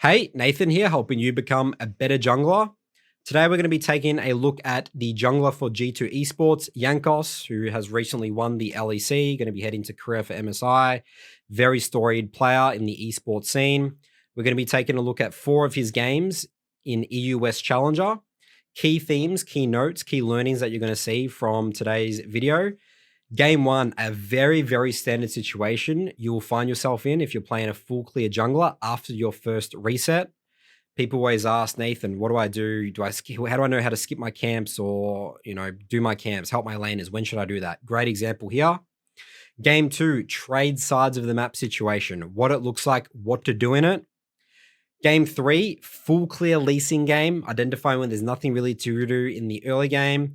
Hey, Nathan here, helping you become a better jungler. Today we're going to be taking a look at the jungler for G2 Esports, Jankos, who has recently won the LEC, going to be heading to career for MSI. Very storied player in the esports scene. We're going to be taking a look at 4 of his games in EUW Challenger. Key themes, key notes, key learnings that you're going to see from today's video. Game 1, a very, very standard situation you will find yourself in if you're playing a full clear jungler after your first reset. People always ask, Nathan, what do I do? How do I know how to skip my camps or, do my camps, help my laners? When should I do that? Great example here. Game 2, trade sides of the map situation, what it looks like, what to do in it. Game 3, full clear leasing game, identifying when there's nothing really to do in the early game.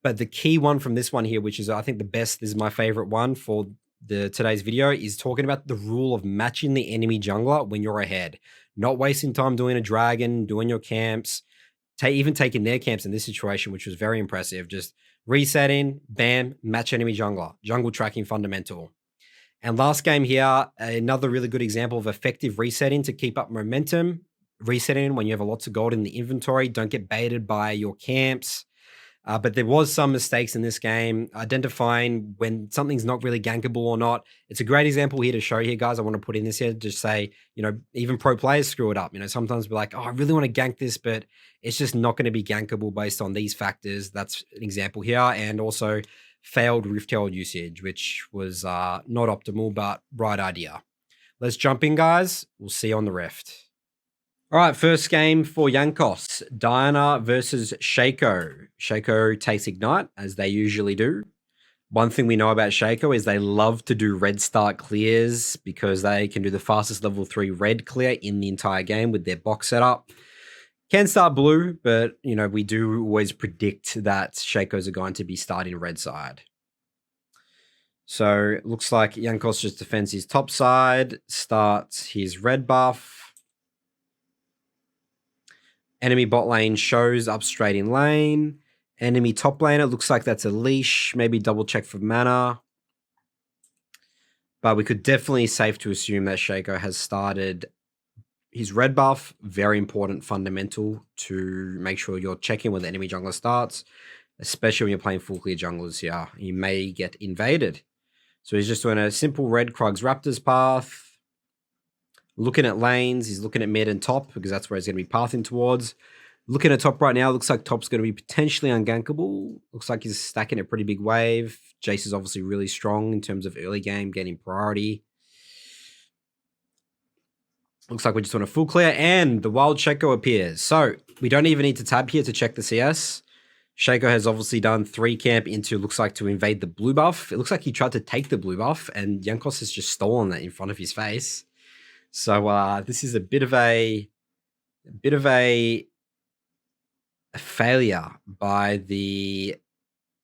But the key one from this one here, which is I think the best, this is my favorite one for today's video, is talking about the rule of matching the enemy jungler when you're ahead. Not wasting time doing a dragon, doing your camps, even taking their camps in this situation, which was very impressive. Just resetting, bam, match enemy jungler. Jungle tracking fundamental. And last game here, another really good example of effective resetting to keep up momentum. Resetting when you have lots of gold in the inventory. Don't get baited by your camps. But there was some mistakes in this game, identifying when something's not really gankable or not. It's a great example here to show here, guys. I want to put in this here to just say, even pro players screw it up. Sometimes we're like, oh, I really want to gank this, but it's just not going to be gankable based on these factors. That's an example here. And also failed Rift Herald usage, which was not optimal, but right idea. Let's jump in, guys. We'll see you on the Rift. All right, first game for Jankos, Diana versus Shaco. Shaco takes Ignite, as they usually do. One thing we know about Shaco is they love to do red start clears because they can do the fastest level 3 red clear in the entire game with their box setup. Can start blue, but, we do always predict that Shacos are going to be starting red side. So it looks like Jankos just defends his top side, starts his red buff. Enemy bot lane shows up straight in lane. Enemy top lane, it looks like that's a leash. Maybe double check for mana. But we could definitely safe to assume that Shaco has started his red buff. Very important fundamental to make sure you're checking when the enemy jungler starts. Especially when you're playing full clear junglers here. You may get invaded. So he's just doing a simple red Krugs Raptors path. Looking at lanes, he's looking at mid and top because that's where he's going to be pathing towards. Looking at top right now, looks like top's going to be potentially ungankable. Looks like he's stacking a pretty big wave. Jace is obviously really strong in terms of early game, getting priority. Looks like we're just on a full clear and the wild Shaco appears. So we don't even need to tab here to check the CS. Shaco has obviously done 3 camp into, looks like, to invade the blue buff. It looks like he tried to take the blue buff and Jankos has just stolen that in front of his face. So this is a bit of a failure by the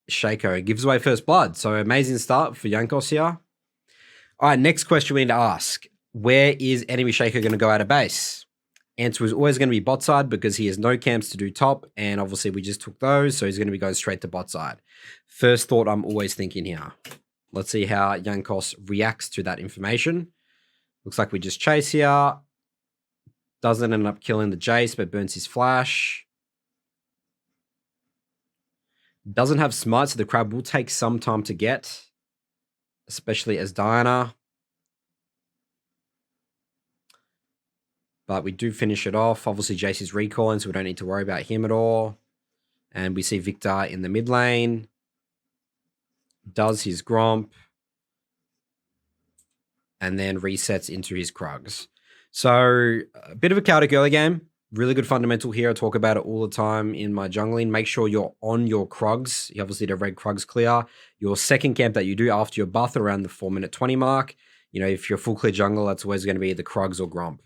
Shaco. It gives away first blood. So amazing start for Jankos here. All right, next question we need to ask. Where is enemy Shaco going to go out of base? Answer is always going to be bot side because he has no camps to do top. And obviously we just took those. So he's going to be going straight to bot side. First thought I'm always thinking here. Let's see how Jankos reacts to that information. Looks like we just chase here. Doesn't end up killing the Jace, but burns his flash. Doesn't have smite, so the crab will take some time to get, especially as Diana. But we do finish it off. Obviously, Jace is recalling, so we don't need to worry about him at all. And we see Victor in the mid lane. Does his Gromp. And then resets into his Krugs. So a bit of a chaotic early game. Really good fundamental here. I talk about it all the time in my jungling. Make sure you're on your Krugs. You obviously need a red Krugs clear. Your second camp that you do after your buff around the 4-minute 20 mark. If you're full clear jungle, that's always going to be the Krugs or Gromp.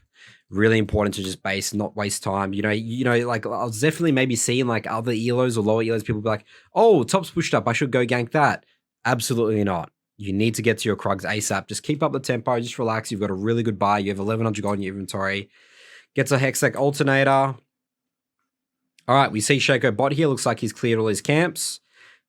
Really important to just base, not waste time. Like I was definitely maybe seeing like other elos or lower elos, people be like, oh, top's pushed up, I should go gank that. Absolutely not. You need to get to your Krugs ASAP. Just keep up the tempo. Just relax. You've got a really good buy. You have 1,100 gold in your inventory. Gets a Hextech Alternator. All right, we see Shaco bot here. Looks like he's cleared all his camps.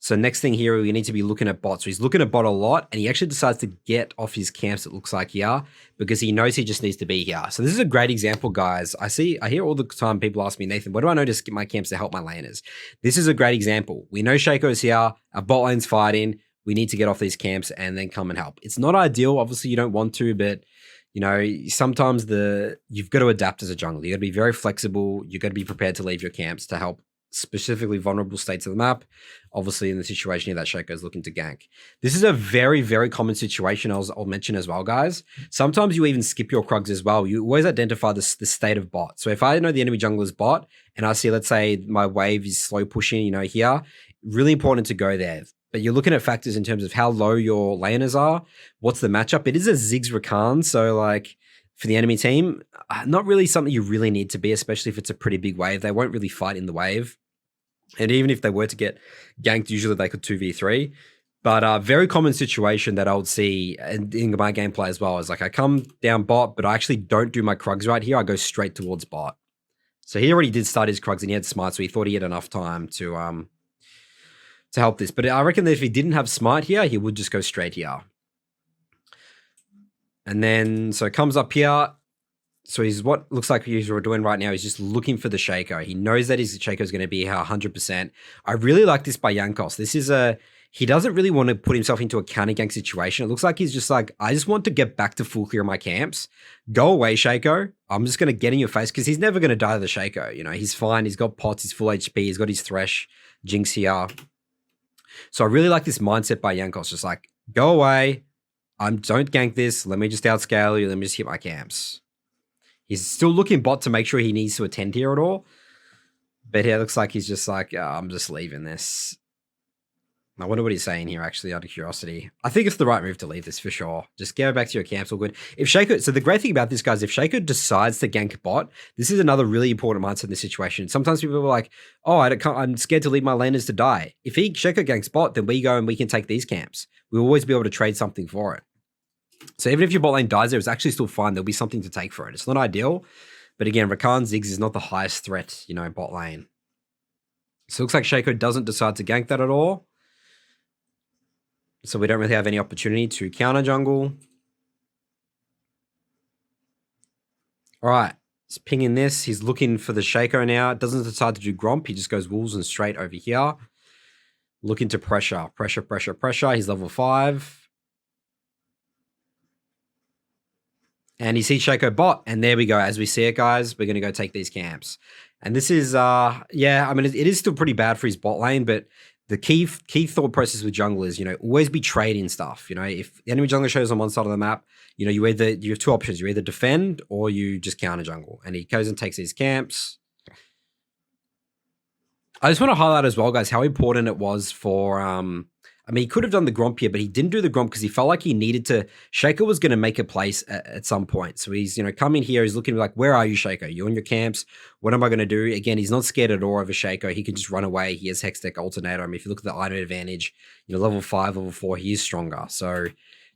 So next thing here, we need to be looking at bot. So he's looking at bot a lot, and he actually decides to get off his camps, it looks like here, because he knows he just needs to be here. So this is a great example, guys. I hear all the time people ask me, Nathan, what do I know to skip my camps to help my laners? This is a great example. We know Shaco's here, our bot lane's fighting, we need to get off these camps and then come and help. It's not ideal. Obviously, you don't want to, but you know, sometimes you've got to adapt as a jungler. You got to be very flexible. You got to be prepared to leave your camps to help specifically vulnerable states of the map. Obviously, in the situation here that Shaco is looking to gank. This is a very, very common situation I'll mention as well, guys. Sometimes you even skip your Krugs as well. You always identify the state of bot. So if I know the enemy jungler's bot and I see, let's say my wave is slow pushing, you know, here, really important to go there. But you're looking at factors in terms of how low your laners are. What's the matchup? It is a Ziggs Rakan, so like for the enemy team, not really something you really need to be, especially if it's a pretty big wave. They won't really fight in the wave. And even if they were to get ganked, usually they could 2v3. But very common situation that I would see in my gameplay as well is like I come down bot, but I actually don't do my Krugs right here. I go straight towards bot. So he already did start his Krugs and he had smite, so he thought he had enough time to help this. But I reckon that if he didn't have smite here, he would just go straight here. And then, so it comes up here. So he's what looks like he's doing right now. He's just looking for the Shaco. He knows that his Shaco is going to be here 100%. I really like this by Jankos. This is he doesn't really want to put himself into a counter gank situation. It looks like he's just like, I just want to get back to full clear of my camps. Go away, Shaco. I'm just going to get in your face because he's never going to die to the Shaco. You know, he's fine. He's got pots. He's full HP. He's got his Thresh, Jinx here. So I really like this mindset by Jankos. Just like, go away. Don't gank this. Let me just outscale you. Let me just hit my camps. He's still looking bot to make sure he needs to attend here at all. But here it looks like he's just like, I'm just leaving this. I wonder what he's saying here, actually, out of curiosity. I think it's the right move to leave this for sure. Just go back to your camps, all good. If Shaco, so the great thing about this, guys, if Shaco decides to gank bot, this is another really important mindset in this situation. Sometimes people are like, oh, I'm scared to leave my laners to die. If Shaco ganks bot, then we go and we can take these camps. We'll always be able to trade something for it. So even if your bot lane dies there, it's actually still fine. There'll be something to take for it. It's not ideal. But again, Rakan Ziggs is not the highest threat, you know, bot lane. So it looks like Shaco doesn't decide to gank that at all. So we don't really have any opportunity to counter jungle. All right. He's pinging this. He's looking for the Shaco now. Doesn't decide to do Gromp. He just goes wolves and straight over here. Looking to pressure. Pressure, pressure, pressure. He's level 5. And he sees Shaco bot, and there we go. As we see it, guys, we're going to go take these camps. And this is, yeah, I mean, it is still pretty bad for his bot lane, but the key thought process with jungle is, you know, always be trading stuff. You know, if the enemy jungler shows on one side of the map, you know, you have two options. You either defend or you just counter jungle. And he goes and takes these camps. I just want to highlight as well, guys, how important it was for, I mean, he could have done the Gromp here, but he didn't do the Gromp because he felt like he needed to. Shaco was going to make a place at some point. So he's, you know, coming here. He's looking like, where are you, Shaco? You're in your camps. What am I going to do? Again, he's not scared at all of a Shaco. He can just run away. He has Hextech Alternator. I mean, if you look at the item advantage, you know, level 5, level 4, he is stronger. So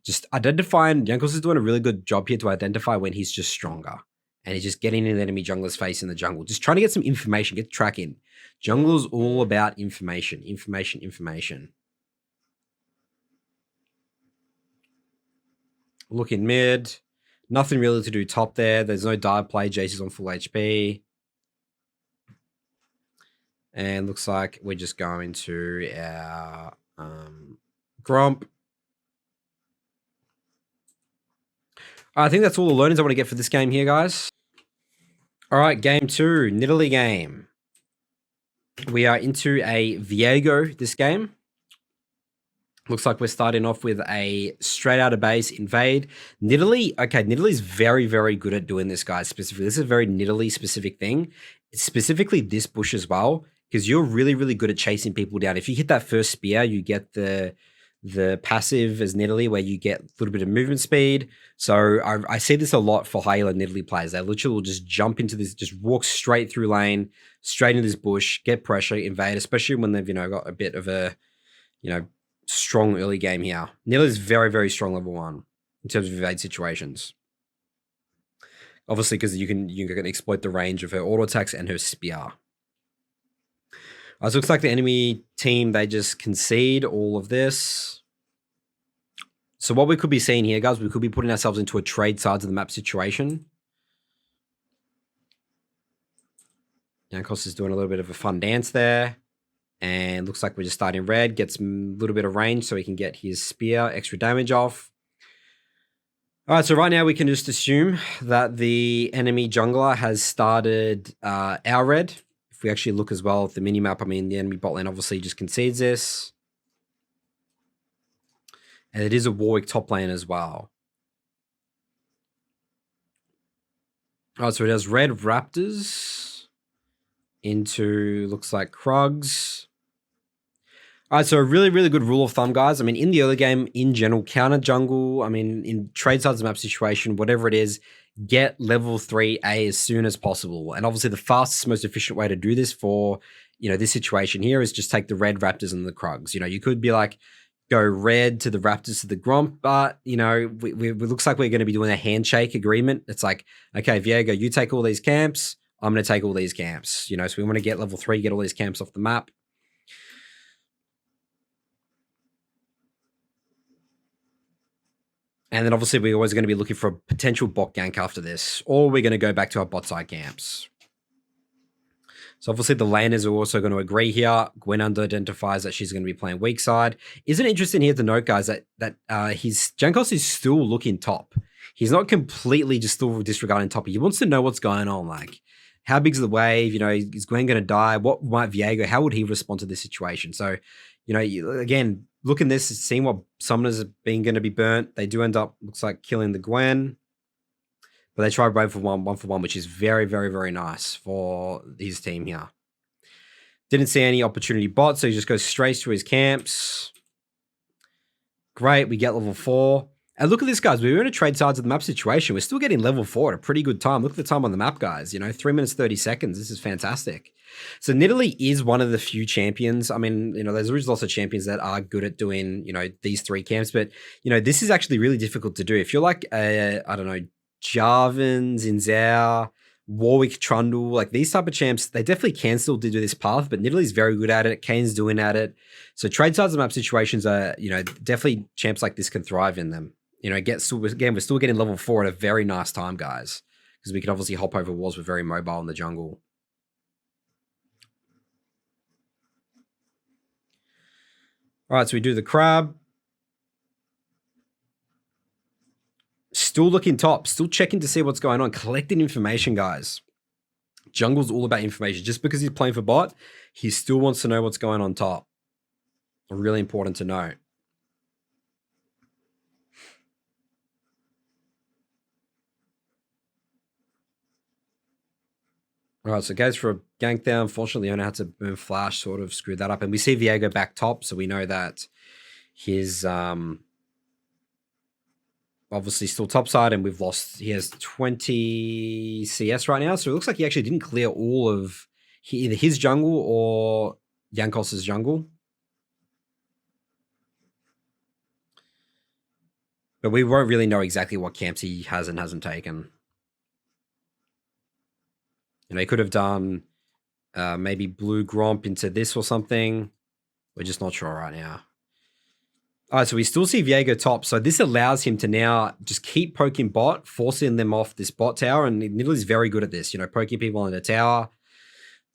just identifying, Jankos is doing a really good job here to identify when he's just stronger. And he's just getting in the enemy jungler's face in the jungle. Just trying to get some information, get the track in. Jungle's all about information, information, information. Looking mid. Nothing really to do top there. There's no dive play. Jace is on full HP. And looks like we're just going to our Gromp. I think that's all the learnings I want to get for this game here, guys. All right, game 2, Nidalee game. We are into a Viego this game. Looks like we're starting off with a straight out of base invade. Nidalee, okay, Nidalee's very, very good at doing this, guys, specifically. This is a very Nidalee specific thing. It's specifically this bush as well, because you're really, really good at chasing people down. If you hit that first spear, you get the passive as Nidalee, where you get a little bit of movement speed. So I see this a lot for high elo Nidalee players. They literally will just jump into this, just walk straight through lane, straight into this bush, get pressure, invade, especially when they've, you know, got a bit of a, you know, strong early game here. Nidalee's very, very strong level 1 in terms of evade situations. Obviously, because you can exploit the range of her auto attacks and her spear. It looks like the enemy team, they just concede all of this. So what we could be seeing here, guys, we could be putting ourselves into a trade sides of the map situation. Jankos is doing a little bit of a fun dance there. And looks like we're just starting red. Gets a little bit of range so he can get his spear, extra damage off. All right, so right now we can just assume that the enemy jungler has started our red. If we actually look as well at the minimap, I mean, the enemy bot lane obviously just concedes this. And it is a Warwick top lane as well. All right, so it has red Raptors into, looks like Krugs. All right, so a really, really good rule of thumb, guys. I mean, in the early game, in general, counter jungle, I mean, in trade sides of map situation, whatever it is, get level 3A as soon as possible. And obviously the fastest, most efficient way to do this for, this situation here is just take the red Raptors and the Krugs. You could be like, go red to the Raptors to the Gromp, but, it looks like we're going to be doing a handshake agreement. It's like, okay, Viego, you take all these camps. I'm going to take all these camps. So we want to get level 3, get all these camps off the map. And then obviously we're always going to be looking for a potential bot gank after this, or we're going to go back to our bot side camps. So obviously the laners are also going to agree here. Gwen identifies that she's going to be playing weak side. Isn't it interesting here to note, guys, that his Jankos is still looking top. He's not completely just still disregarding top. He wants to know what's going on. Like, how big's the wave? Is Gwen going to die? What might Viego? How would he respond to this situation? So, again, look in this, seeing what summoners are being going to be burnt. They do end up, looks like, killing the Gwen. But they try one for one, which is very, very, very nice for his team here. Didn't see any opportunity bot, so he just goes straight to his camps. Great, we get level 4. And look at this, guys. We were in a trade sides of the map situation. We're still getting level 4 at a pretty good time. Look at the time on the map, guys. 3 minutes, 30 seconds. This is fantastic. So Nidalee is one of the few champions. I mean, there's lots of champions that are good at doing, these 3 camps. But, this is actually really difficult to do. If you're like, I don't know, Jarvan, Zinzao, Warwick, Trundle, like these type of champs, they definitely can still do this path, but Nidalee's very good at it. Kane's doing at it. So trade sides of map situations are, definitely champs like this can thrive in them. We're still getting level 4 at a very nice time, guys, because we can obviously hop over walls. We're very mobile in the jungle. All right, so we do the crab. Still looking top, still checking to see what's going on, collecting information, guys. Jungle's all about information. Just because he's playing for bot, he still wants to know what's going on top. Really important to know. All right, so goes for a gank there. Unfortunately, Leona had to burn flash, sort of screwed that up. And we see Viego back top, so we know that his obviously still top side, and we've lost. He has 20 CS right now, so it looks like he actually didn't clear all of either his jungle or Jankos' jungle. But we won't really know exactly what camps he has and hasn't taken. He could have done maybe blue Gromp into this or something. We're just not sure right now. All right, so we still see Viego top. So this allows him to now just keep poking bot, forcing them off this bot tower. And Nidalee's very good at this, poking people in the tower.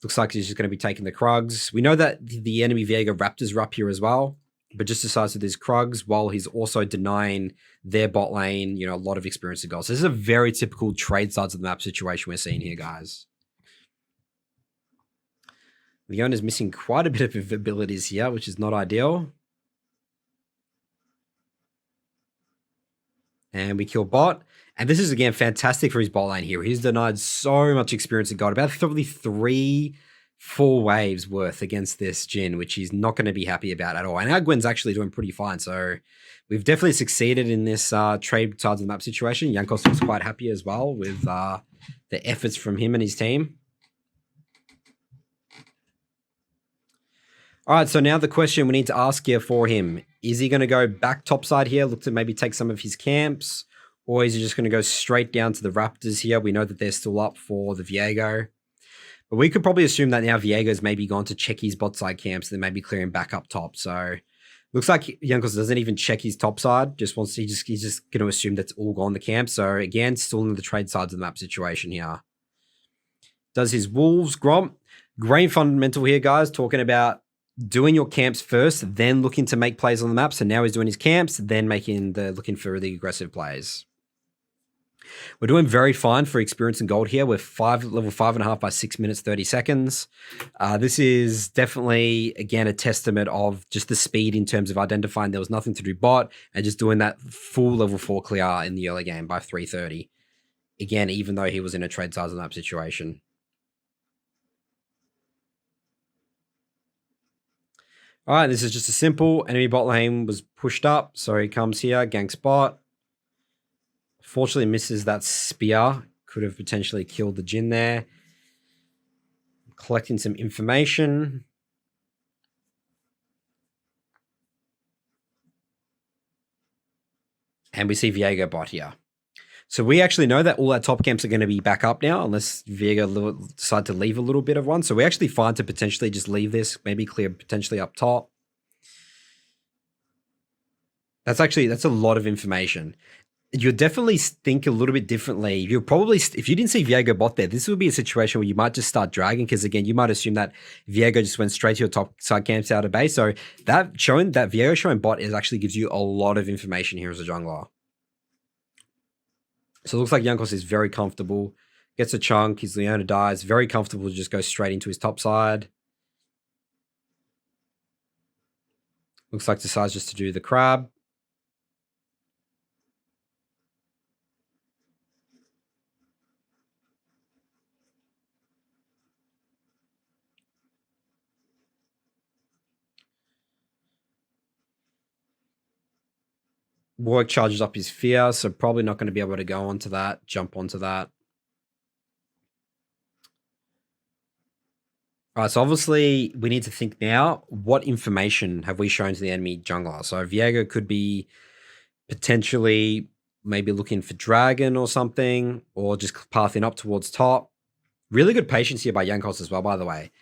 Looks like he's just going to be taking the Krugs. We know that the enemy Viego Raptors are up here as well, but just decides with his Krugs while he's also denying their bot lane, a lot of experience to gold. So this is a very typical trade sides of the map situation we're seeing here, guys. Leona's missing quite a bit of abilities here, which is not ideal. And we kill bot. And this is, again, fantastic for his bot lane here. He's denied so much experience in gold. About probably 3-4 waves worth against this Jhin, which he's not going to be happy about at all. And our Gwen's actually doing pretty fine. So we've definitely succeeded in this trade sides of the map situation. Jankos was quite happy as well with the efforts from him and his team. All right, so now the question we need to ask here for him. Is he going to go back topside here, look to maybe take some of his camps? Or is he just going to go straight down to the Raptors here? We know that they're still up for the Viego. But we could probably assume that now Viego's maybe gone to check his bot side camps, then maybe clearing back up top. So looks like Jankos doesn't even check his top side. He's just going to assume that's all gone the camp. So again, still in the trade sides of the map situation here. Does his Wolves Gromp. Great fundamental here, guys. Talking about doing your camps first, then looking to make plays on the map. So now he's doing his camps, then looking for really aggressive plays. We're doing very fine for experience and gold here. We're level 5.5 by 6 minutes, 30 seconds. This is definitely, again, a testament of just the speed in terms of identifying there was nothing to do bot and just doing that full level 4 clear in the early game by 3:30. Again, even though he was in a trade size on that situation. All right, this is just a simple enemy bot lane was pushed up. So he comes here, ganks bot. Fortunately misses that spear. Could have potentially killed the Jhin there. Collecting some information. And we see Viego bot here. So we actually know that all our top camps are going to be back up now, unless Viego decide to leave a little bit of one. So we're actually fine to potentially just leave this, maybe clear potentially up top. That's a lot of information. You'll definitely think a little bit differently. If you didn't see Viego bot there, this would be a situation where you might just start dragging, because again, you might assume that Viego just went straight to your top side camps out of base. So Viego showing bot actually gives you a lot of information here as a jungler. So it looks like Jankos is very comfortable. Gets a chunk. His Leona dies. Very comfortable to just go straight into his top side. Looks like decides just to do the crab. Warwick charges up his fear, so probably not going to be able to go onto that, jump onto that. All right, so obviously we need to think now, what information have we shown to the enemy jungler? So Viego could be potentially maybe looking for dragon or something, or just pathing up towards top. Really good patience here by Jankos as well, by the way.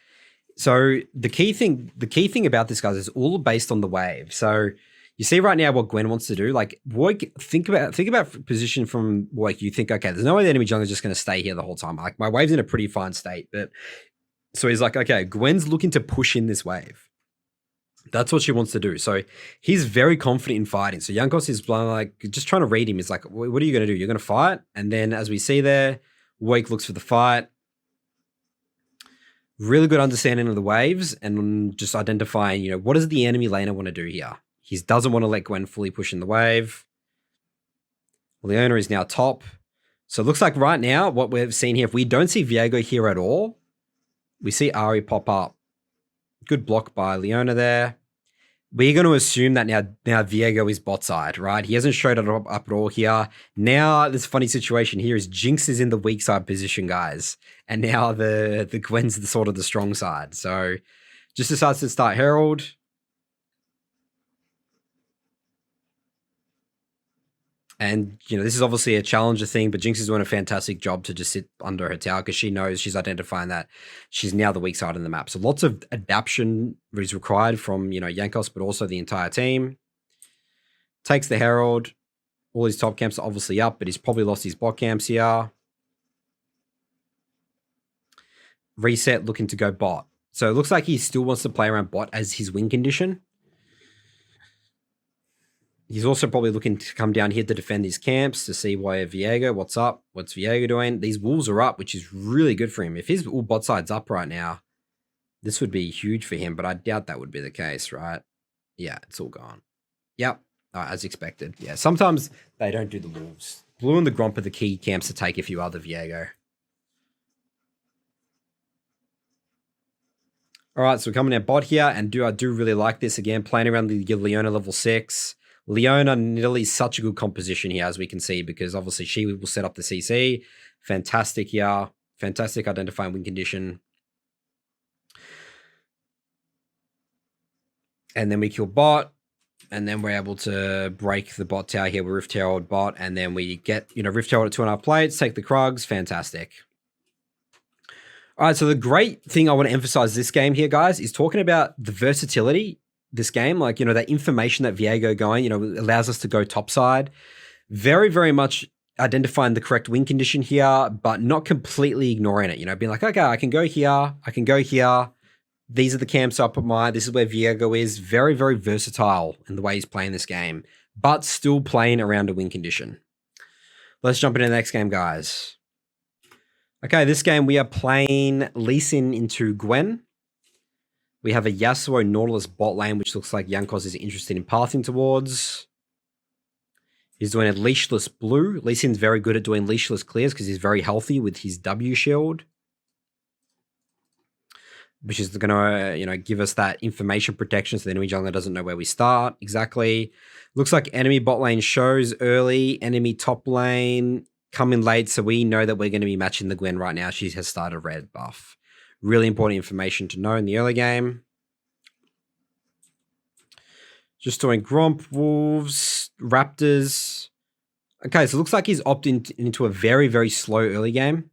So the key thing about this, guys, is all based on the wave. So you see right now what Gwen wants to do. Like, Warwick, think about position from Warwick. You think, okay, there's no way the enemy jungler is just going to stay here the whole time. Like, my wave's in a pretty fine state. But so he's like, okay, Gwen's looking to push in this wave. That's what she wants to do. So he's very confident in fighting. So Jankos is like just trying to read him. He's like, what are you going to do? You're going to fight? And then as we see there, Warwick looks for the fight. Really good understanding of the waves and just identifying, what does the enemy laner want to do here? He doesn't want to let Gwen fully push in the wave. Leona is now top. So it looks like right now, what we've seen here, if we don't see Viego here at all, we see Ahri pop up. Good block by Leona there. We're going to assume that now Viego is bot side, right? He hasn't showed it up at all here. Now, this funny situation here is Jinx is in the weak side position, guys. And now the Gwen's the sort of the strong side. So just decides to start Herald. And, this is obviously a challenger thing, but Jinx is doing a fantastic job to just sit under her tower because she knows she's identifying that she's now the weak side in the map. So lots of adaptation is required from, Jankos, but also the entire team. Takes the Herald. All his top camps are obviously up, but he's probably lost his bot camps here. Reset, looking to go bot. So it looks like he still wants to play around bot as his win condition. He's also probably looking to come down here to defend his camps to see Viego, what's up? What's Viego doing? These wolves are up, which is really good for him. If his all bot side's up right now, this would be huge for him, but I doubt that would be the case, right? Yeah, it's all gone. Yep, as expected. Yeah, sometimes they don't do the wolves. Blue and the Gromp are the key camps to take if you are the Viego. All right, so we're coming out bot here, and I do really like this. Again, playing around the Leona level 6. Leona Nidalee is such a good composition here, as we can see, because obviously she will set up the CC. Fantastic here. Fantastic identifying win condition. And then we kill bot. And then we're able to break the bot tower here with Rift Herald bot. And then we get, Rift Herald at 2.5 plates, take the Krugs. Fantastic. All right, so the great thing I want to emphasize this game here, guys, is talking about the versatility this game. Like, that information that Viego going, allows us to go topside. Very, very much identifying the correct win condition here, but not completely ignoring it. Being like, okay, I can go here, I can go here. These are the camps I put this is where Viego is. Very, very versatile in the way he's playing this game, but still playing around a win condition. Let's jump into the next game, guys. Okay, this game we are playing Lee Sin into Gwen. We have a Yasuo Nautilus bot lane, which looks like Jankos is interested in pathing towards. He's doing a leashless blue. Lee Sin's very good at doing leashless clears because he's very healthy with his W shield, which is going to, give us that information protection so the enemy jungler doesn't know where we start exactly. Looks like enemy bot lane shows early, enemy top lane coming late, so we know that we're going to be matching the Gwen right now. She has started red buff. Really important information to know in the early game. Just doing Gromp, Wolves, Raptors. Okay, so it looks like he's opted into a very, very slow early game.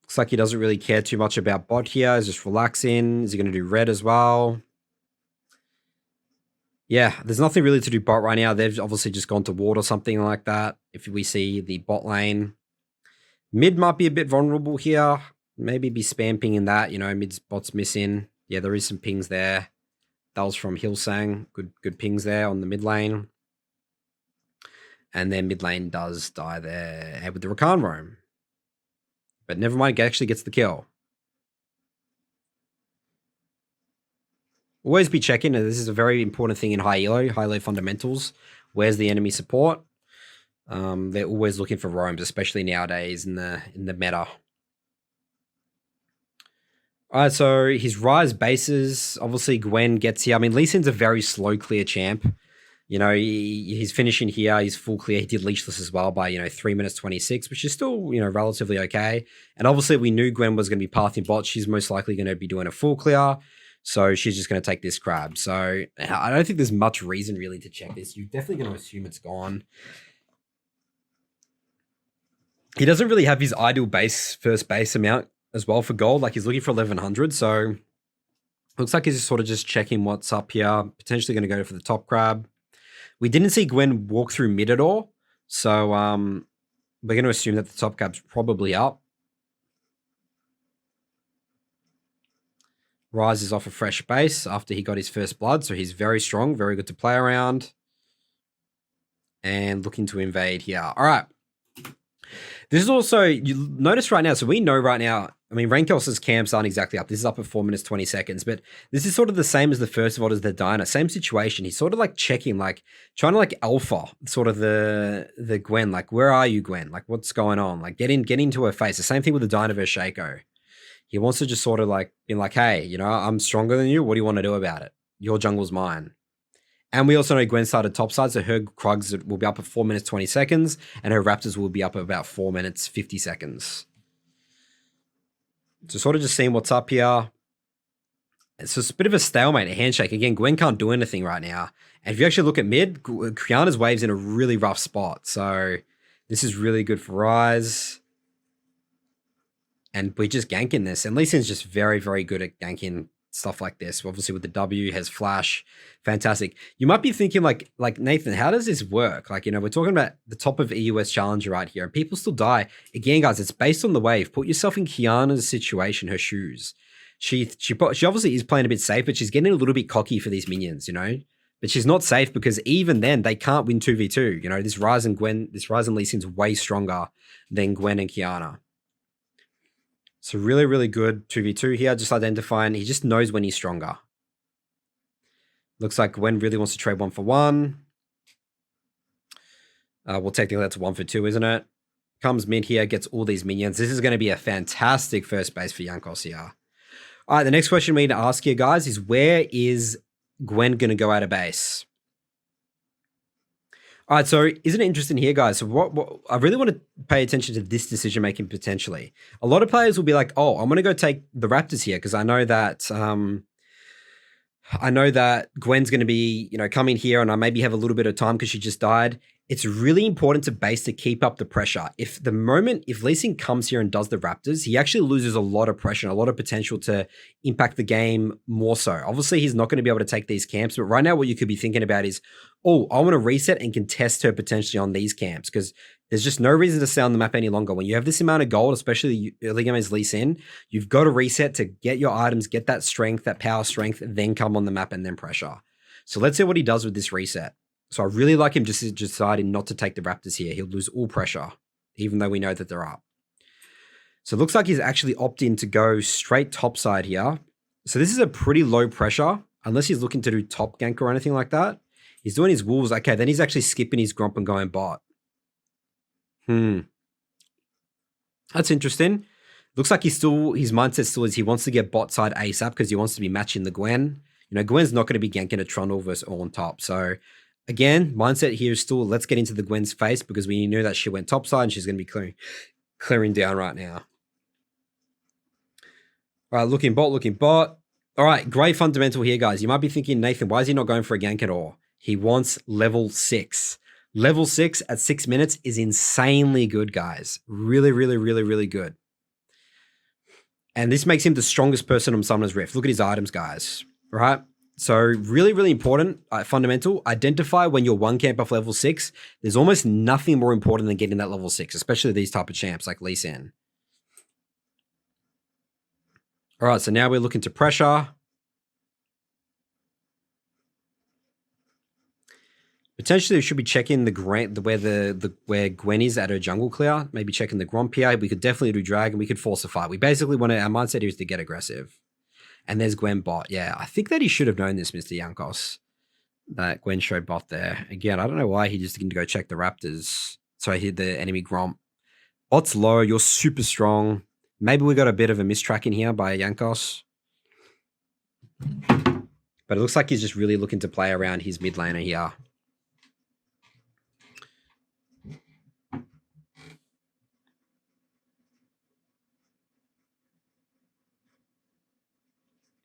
Looks like he doesn't really care too much about bot here. He's just relaxing. Is he going to do red as well? Yeah, there's nothing really to do bot right now. They've obviously just gone to ward or something like that. If we see the bot lane. Mid might be a bit vulnerable here. Maybe be spam pinging that. Mid's bot's missing. Yeah, there is some pings there. That was from Hillsang. Good pings there on the mid lane. And then mid lane does die there with the Rakan roam. But never mind, actually gets the kill. Always be checking. This is a very important thing in high elo fundamentals. Where's the enemy support? They're always looking for roams, especially nowadays in the meta. All right, so his Rise bases, obviously Gwen gets here. I mean, Lee Sin's a very slow clear champ. He's finishing here. He's full clear. He did leashless as well by, 3 minutes 26, which is still, relatively okay. And obviously we knew Gwen was going to be pathing bot. She's most likely going to be doing a full clear. So she's just going to take this crab. So I don't think there's much reason really to check this. You're definitely going to assume it's gone. He doesn't really have his ideal first base amount as well for gold. Like he's looking for 1100. So looks like he's sort of just checking what's up here. Potentially going to go for the top crab. We didn't see Gwen walk through mid at all. So we're going to assume that the top crab's probably up. Rise is off a fresh base after he got his first blood. So he's very strong, very good to play around. And looking to invade here. All right. This is also, you notice right now, so we know right now, I mean, Rankos's camps aren't exactly up. This is up at 4 minutes, 20 seconds, but this is sort of the same as the first VOD as the Diner. Same situation. He's sort of like checking, like trying to like alpha sort of the Gwen, like, where are you, Gwen? Like, what's going on? Like, get into her face. The same thing with the Diner versus Shaco. He wants to just sort of like be like, hey, I'm stronger than you. What do you want to do about it? Your jungle's mine. And we also know Gwen started topside, so her Krugs will be up at 4 minutes, 20 seconds, and her Raptors will be up at about 4 minutes, 50 seconds. So sort of just seeing what's up here. It's just a bit of a stalemate, a handshake. Again, Gwen can't do anything right now. And if you actually look at mid, Kiana's wave's in a really rough spot. So this is really good for Rise. And we're just ganking this. And Lee Sin's just very, very good at ganking stuff like this. Obviously with the W, has flash. Fantastic. You might be thinking like Nathan, how does this work? Like, we're talking about the top of EUW Challenger right here and people still die. Again, guys, it's based on the wave. Put yourself in Kiana's situation, her shoes. She obviously is playing a bit safe, but she's getting a little bit cocky for these minions, But she's not safe because even then they can't win 2v2. This Rise and Lee Sin's way stronger than Gwen and Kiana. So really, really good 2v2 here, just identifying. He just knows when he's stronger. Looks like Gwen really wants to trade 1-for-1. Well, technically that's 1-for-2, isn't it? Comes mid here, gets all these minions. This is going to be a fantastic first base for Jankos here. All right, the next question we need to ask here, guys, is where is Gwen going to go out of base? All right, so isn't it interesting here, guys? So what I really want to pay attention to this decision-making potentially. A lot of players will be like, oh, I'm going to go take the Raptors here because I know that Gwen's going to be, coming here and I maybe have a little bit of time because she just died. It's really important to base to keep up the pressure. If Lee Sin comes here and does the Raptors, he actually loses a lot of pressure and a lot of potential to impact the game more so. Obviously, he's not going to be able to take these camps, but right now what you could be thinking about is, oh, I want to reset and contest her potentially on these camps because there's just no reason to stay on the map any longer. When you have this amount of gold, especially early game as Lee Sin, you've got to reset to get your items, get that strength, that power strength, then come on the map and then pressure. So let's see what he does with this reset. So I really like him just deciding not to take the Raptors here. He'll lose all pressure, even though we know that they're up. So it looks like he's actually opting to go straight topside here. So this is a pretty low pressure, unless he's looking to do top gank or anything like that. He's doing his wolves. Okay, then he's actually skipping his gromp and going bot. That's interesting. Looks like his mindset still is he wants to get bot side ASAP because he wants to be matching the Gwen. You know, Gwen's not going to be ganking a Trundle versus all on top. So again, mindset here is still, let's get into the Gwen's face because we knew that she went topside and she's going to be clearing down right now. All right, looking bot. All right, great fundamental here, guys. You might be thinking, Nathan, why is he not going for a gank at all? He wants level 6. Level 6 at 6 minutes is insanely good, guys. Really, really, really, really good. And this makes him the strongest person on Summoner's Rift. Look at his items, guys. Right? So really, really important, fundamental, identify when you're one camp off level 6. There's almost nothing more important than getting that level 6, especially these type of champs like Lee Sin. All right, so now we're looking to pressure. Potentially, we should be checking where Gwen is at her jungle clear. Maybe checking the Gromp here. We could definitely do Dragon. We could force a fight. We basically want our mindset here is to get aggressive. And there's Gwen bot. Yeah, I think that he should have known this, Mr. Jankos. That Gwen showed bot there. Again, I don't know why he just didn't go check the Raptors. So I hit the enemy Gromp. Bot's low. You're super strong. Maybe we got a bit of a mistracking here by Jankos. But it looks like he's just really looking to play around his mid laner here.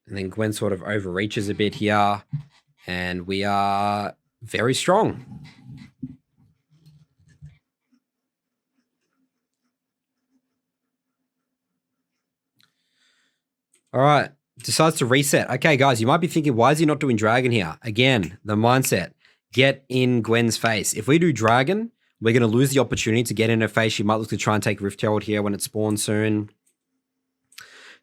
And then Gwen sort of overreaches a bit here. And we are very strong. All right. Decides to reset. Okay, guys, you might be thinking, why is he not doing Dragon here? Again, the mindset. Get in Gwen's face. If we do Dragon, we're going to lose the opportunity to get in her face. She might look to try and take Rift Herald here when it spawns soon.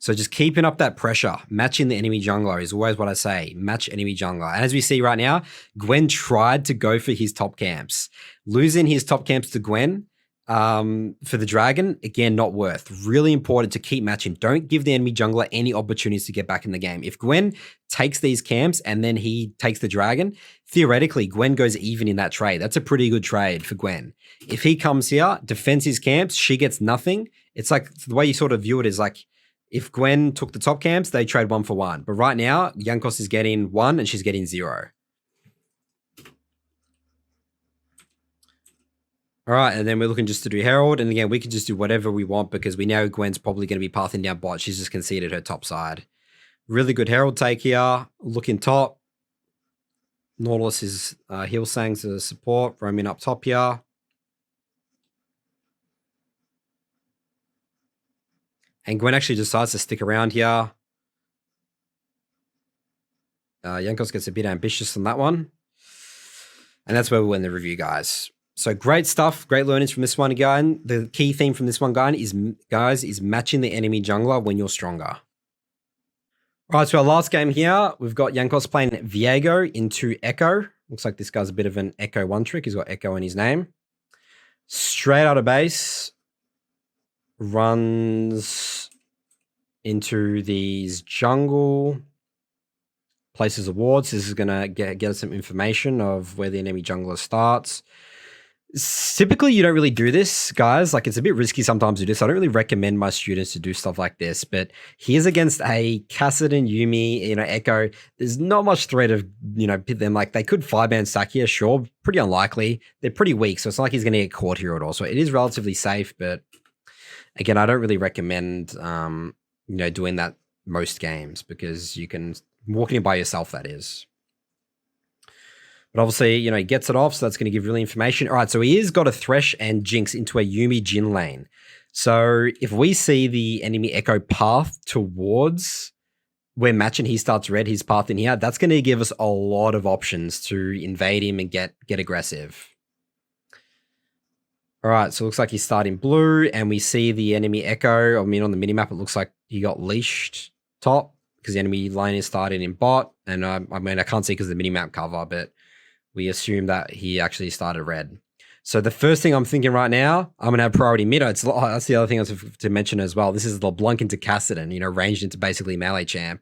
So just keeping up that pressure, matching the enemy jungler is always what I say. Match enemy jungler. And as we see right now, Gwen tried to go for his top camps. Losing his top camps to Gwen for the Dragon, again, not worth. Really important to keep matching. Don't give the enemy jungler any opportunities to get back in the game. If Gwen takes these camps and then he takes the Dragon, theoretically, Gwen goes even in that trade. That's a pretty good trade for Gwen. If he comes here, defends his camps, she gets nothing. It's like the way you sort of view it is like, if Gwen took the top camps, they trade 1 for 1. But right now, Jankos is getting 1 and she's getting 0. All right, and then we're looking just to do Herald. And again, we can just do whatever we want because we know Gwen's probably going to be pathing down bot. She's just conceded her top side. Really good Herald take here. Looking top. Nautilus is Healsang's as a support. Roaming up top here. And Gwen actually decides to stick around here. Jankos gets a bit ambitious on that one. And that's where we win the review, guys. So great stuff. Great learnings from this one again. The key theme from this one, guys, is matching the enemy jungler when you're stronger. All right, so our last game here, we've got Jankos playing Viego into Echo. Looks like this guy's a bit of an Echo one trick. He's got Echo in his name. Straight out of base. Runs into these jungle, places awards. This is going to get us some information of where the enemy jungler starts. Typically, you don't really do this, guys. Like, it's a bit risky sometimes to do this. I don't really recommend my students to do stuff like this, but here's against a Kassadin, Yuumi, Echo. There's not much threat of, pit them. Like, they could 5-man stack here, sure. Pretty unlikely. They're pretty weak, so it's not like he's going to get caught here at all. So it is relatively safe, but again, I don't really recommend, doing that most games because you can walk in by yourself, that is. But obviously, you know, he gets it off, so that's going to give really information. All right, so he has got a Thresh and Jinx into a Yuumi Jin lane. So if we see the enemy Echo path towards where matching he starts red, his path in here, that's going to give us a lot of options to invade him and get aggressive. All right, so it looks like he's starting blue, and we see the enemy Echo. I mean, on the minimap, it looks like he got leashed top because the enemy lane is starting in bot. And I mean, I can't see because of the minimap cover, but we assume that he actually started red. So the first thing I'm thinking right now, I'm going to have priority mid. That's the other thing I have to mention as well. This is LeBlanc into Kassadin, you know, ranged into basically melee champ.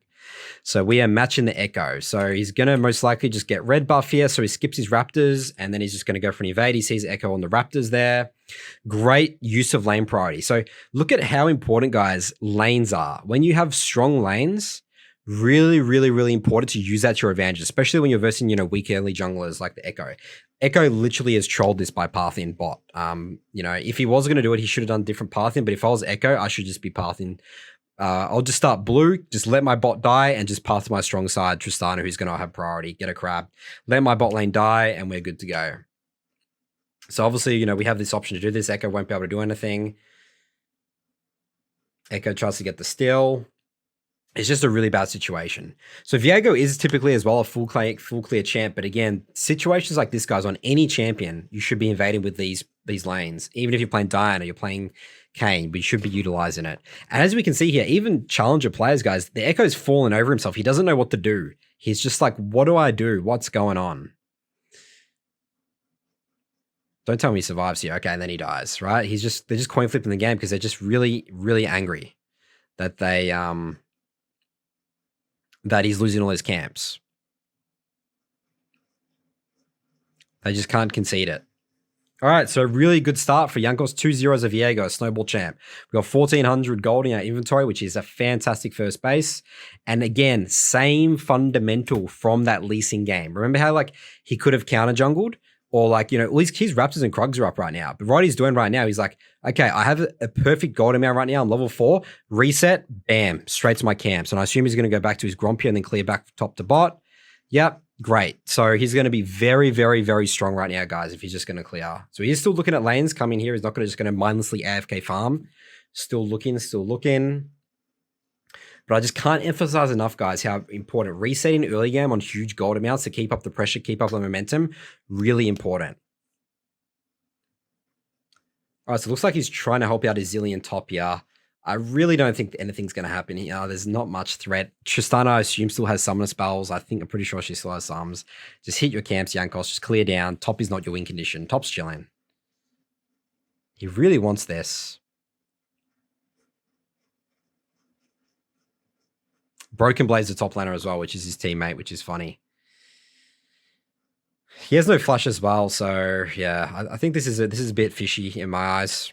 So we are matching the Echo. So he's going to most likely just get red buff here. So he skips his Raptors, and then he's just going to go for an evade. He sees Echo on the Raptors there. Great use of lane priority. So look at how important, guys, lanes are. When you have strong lanes, really, really, really important to use that to your advantage, especially when you're versing, you know, weak early junglers like the Echo. Echo literally has trolled this by pathing bot. You know, if he was going to do it, he should have done different pathing. But if I was Echo, I should just be pathing. I'll just start blue, just let my bot die, and just path to my strong side, Tristana, who's going to have priority, get a crab. Let my bot lane die, and we're good to go. So obviously, you know, we have this option to do this. Echo won't be able to do anything. Echo tries to get the steal. It's just a really bad situation. So Viego is typically as well a full clear champ, but again, situations like this, guys, on any champion, you should be invading with these lanes. Even if you're playing Diana, you're playing Kane, but you should be utilizing it. And as we can see here, even challenger players, guys, the Echo's fallen over himself. He doesn't know what to do. He's just like, what do I do? What's going on? Don't tell me he survives here. Okay, and then he dies, right? They're just coin flipping the game because they're just really, really angry that that he's losing all his camps. They just can't concede it. All right, so really good start for Jankos. 2-0 of Viego, snowball champ. We've got 1,400 gold in our inventory, which is a fantastic first base. And again, same fundamental from that leasing game. Remember how like he could have counter jungled? Or like, you know, at least his Raptors and Krugs are up right now. But what he's doing right now, he's like, okay, I have a perfect gold amount right now. I'm level 4. Reset, bam, straight to my camps. And I assume he's going to go back to his Grompia and then clear back top to bot. Yep, great. So he's going to be very, very, very strong right now, guys, if he's just going to clear. So he's still looking at lanes coming here. He's not just going to mindlessly AFK farm. Still looking, still looking. But I just can't emphasize enough, guys, how important resetting early game on huge gold amounts to keep up the pressure, keep up the momentum, really important. All right, so it looks like he's trying to help out his Zillion top here. I really don't think anything's going to happen here. There's not much threat. Tristana, I assume, still has summoner spells. I'm pretty sure she still has sums. Just hit your camps, Jankos. Just clear down. Top is not your win condition. Top's chilling. He really wants this. Broken Blade's the top laner as well, which is his teammate, which is funny. He has no flash as well, so yeah, I think this is a bit fishy in my eyes.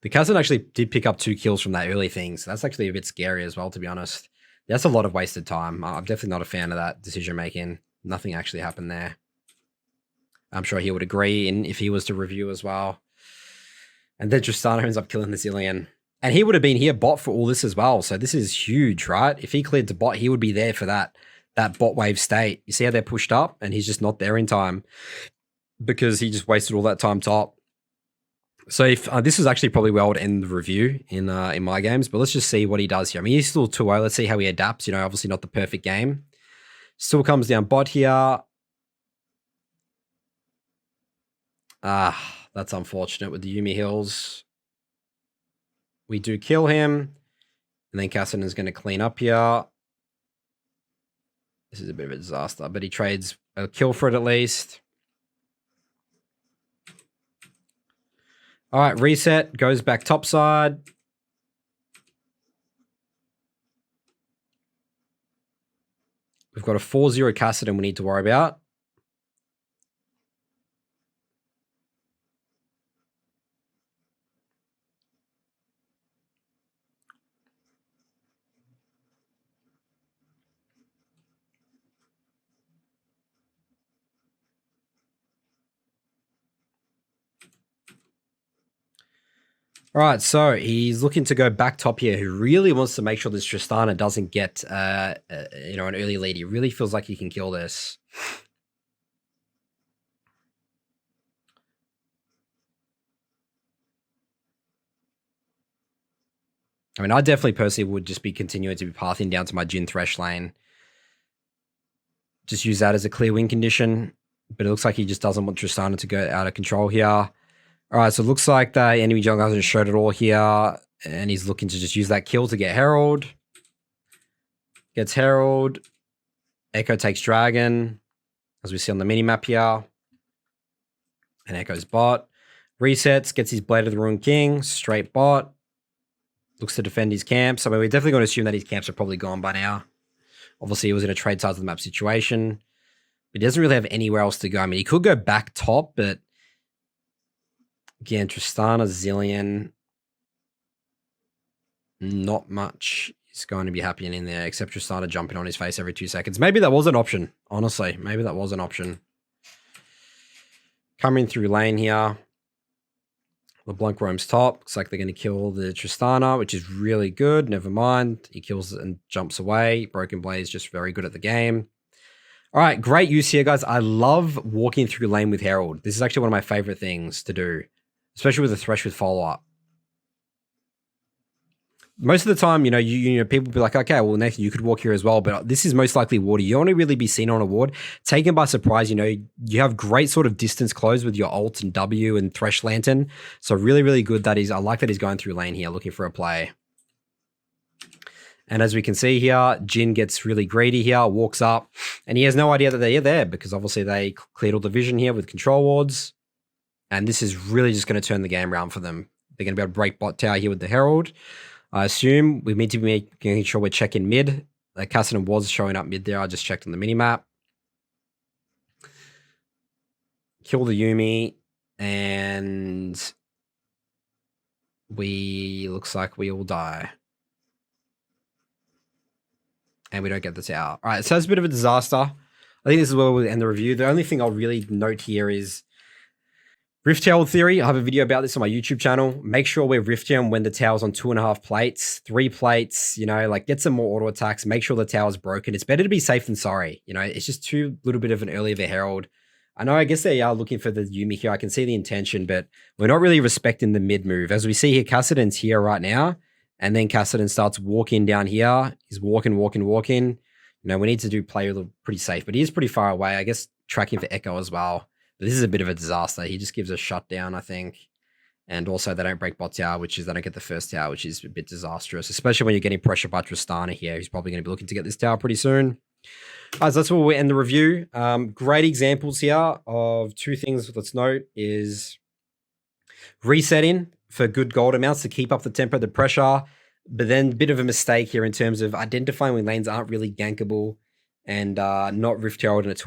The Kazan actually did pick up 2 kills from that early thing, so that's actually a bit scary as well, to be honest. That's a lot of wasted time. I'm definitely not a fan of that decision making. Nothing actually happened there. I'm sure he would agree, and if he was to review as well. And then Tristana ends up killing the Zillion. And he would have been here bot for all this as well. So this is huge, right? If he cleared to bot, he would be there for that bot wave state. You see how they're pushed up and he's just not there in time because he just wasted all that time top. So if this is actually probably well to end the review in my games, but let's just see what he does here. I mean, he's still 2-0. Let's see how he adapts. You know, obviously not the perfect game. Still comes down bot here. That's unfortunate with the Yuumi Hills. We do kill him. And then Kassadin is going to clean up here. This is a bit of a disaster, but he trades a kill for it at least. All right, reset. Goes back topside. We've got a 4-0 Kassadin we need to worry about. All right, so he's looking to go back top here. He really wants to make sure this Tristana doesn't get, an early lead. He really feels like he can kill this. I mean, I definitely personally would just be continuing to be pathing down to my Jin Thresh lane. Just use that as a clear win condition. But it looks like he just doesn't want Tristana to go out of control here. All right, so it looks like the enemy jungle hasn't showed it all here. And he's looking to just use that kill to get Herald. Gets Herald. Echo takes Dragon, as we see on the minimap here. And Echo's bot. Resets, gets his Blade of the Ruined King. Straight bot. Looks to defend his camps. I mean, we're definitely going to assume that his camps are probably gone by now. Obviously, he was in a trade sides of the map situation. But he doesn't really have anywhere else to go. I mean, he could go back top, but again, Tristana, Zillion, not much is going to be happening in there, except Tristana jumping on his face every 2 seconds. Maybe that was an option, honestly. Maybe that was an option. Coming through lane here. LeBlanc roams top. Looks like they're going to kill the Tristana, which is really good. Never mind. He kills it and jumps away. Broken Blade is just very good at the game. All right, great use here, guys. I love walking through lane with Herald. This is actually one of my favorite things to do, especially with a Thresh with follow-up. Most of the time, you know, people will be like, okay, well, Nathan, you could walk here as well, but this is most likely water. You don't want to really be seen on a ward. Taken by surprise, you know, you have great sort of distance close with your ult and W and Thresh Lantern. So really, really good. I like that he's going through lane here, looking for a play. And as we can see here, Jin gets really greedy here, walks up, and he has no idea that they're there because obviously they cleared all the vision here with control wards. And this is really just going to turn the game around for them. They're going to be able to break bot tower here with the Herald. I assume we need to be making sure we're checking mid. Cassidy was showing up mid there. I just checked on the minimap. Kill the Yuumi. And looks like we all die. And we don't get the tower. All right, so it's a bit of a disaster. I think this is where we'll end the review. The only thing I'll really note here is Rift Tower theory. I have a video about this on my YouTube channel. Make sure we're Rift Tower when the tower's on 2.5 plates, 3 plates, you know, like get some more auto attacks. Make sure the tower's broken. It's better to be safe than sorry. You know, it's just too little bit of an early of a Herald. I know, I guess they are looking for the Yuumi here. I can see the intention, but we're not really respecting the mid move. As we see here, Cassidon's here right now. And then Cassidon starts walking down here. He's walking. You know, we need to do play a little pretty safe, but he is pretty far away. I guess tracking for Echo as well. But this is a bit of a disaster. He just gives a shutdown, I think. And also they don't break bot tower, which is they don't get the first tower, which is a bit disastrous, especially when you're getting pressure by Tristana here. He's probably going to be looking to get this tower pretty soon. All right, so that's where we end the review. Great examples here of 2 things. Let's note is resetting for good gold amounts to keep up the tempo, the pressure, but then a bit of a mistake here in terms of identifying when lanes aren't really gankable and not Rift Herald in a 2.5